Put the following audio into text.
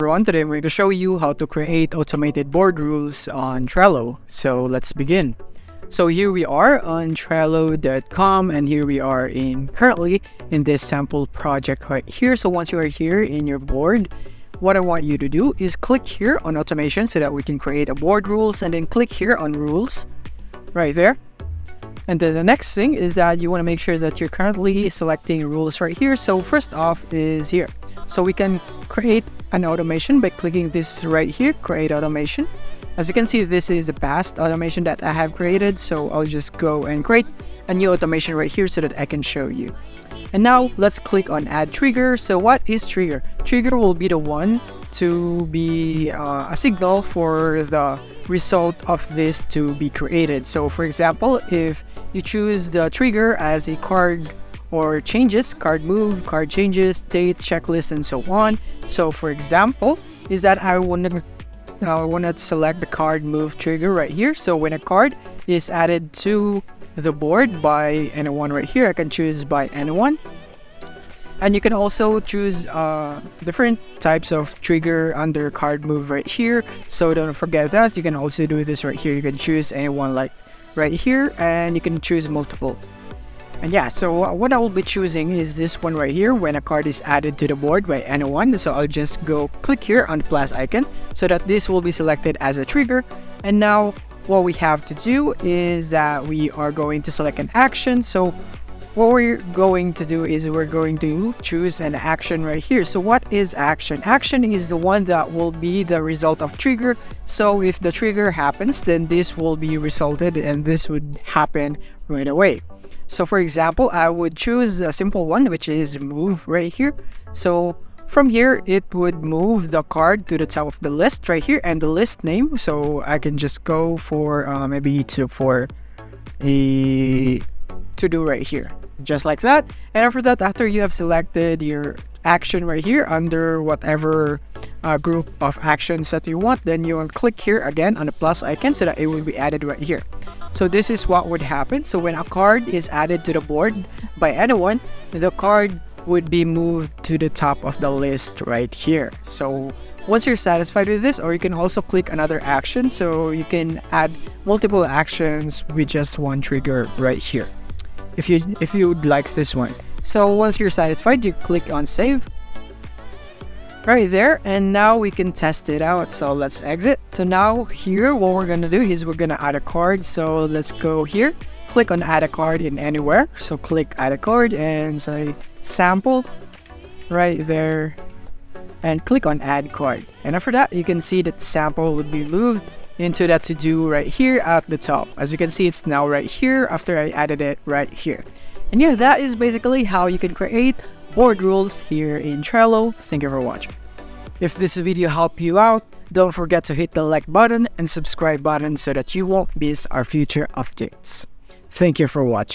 Everyone, today I'm going to show you how to create automated board rules on Trello. So let's begin. So here we are on Trello.com, and here we are currently in this sample project right here. So once you are here in your board, what I want you to do is click here on automation so that we can create a board rules, and then click here on rules right there. And then the next thing is that you want to make sure that you're currently selecting rules right here. So first off is here. So we can create an automation by clicking this right here, create automation. As you can see, this is the past automation that I have created. So I'll just go and create a new automation right here so that I can show you. And now let's click on add trigger. So what is trigger? Trigger will be the one to be a signal for the result of this to be created. So for example, if you choose the trigger as a card or changes, card move, card changes, state, checklist, and so on. So for example, is that I want to select the card move trigger right here. So when a card is added to the board by anyone right here, I can choose by anyone. And you can also choose different types of trigger under card move right here. So don't forget that. You can also do this right here. You can choose anyone like right here, and you can choose multiple. And yeah, so what I will be choosing is this one right here, when a card is added to the board by anyone. So I'll just go click here on the plus icon so that this will be selected as a trigger. And now what we have to do is that we are going to select an action. So what we're going to do is we're going to choose an action right here. So what is action? Action is the one that will be the result of trigger. So if the trigger happens, then this will be resulted, and this would happen right away. So for example, I would choose a simple one, which is move right here. So from here, it would move the card to the top of the list right here, and the list name. So I can just go for maybe for a to-do right here, just like that. And after that, after you have selected your action right here under whatever group of actions that you want, then you will click here again on the plus icon so that it will be added right here. So this is what would happen. So when a card is added to the board by anyone, the card would be moved to the top of the list right here. So once you're satisfied with this, or you can also click another action, so you can add multiple actions with just one trigger right here if you like this one. So once you're satisfied, you click on save right there, and now we can test it out. So let's exit. So now here, what we're gonna do is we're gonna add a card. So let's go here, click on add a card in anywhere. So click add a card and say sample right there, and click on add card. And after that, you can see that sample would be moved into that to do right here at the top. As you can see, it's now right here after I added it right here. And yeah, that is basically how you can create board rules here in Trello. Thank you for watching. If this video helped you out, don't forget to hit the like button and subscribe button so that you won't miss our future updates. Thank you for watching.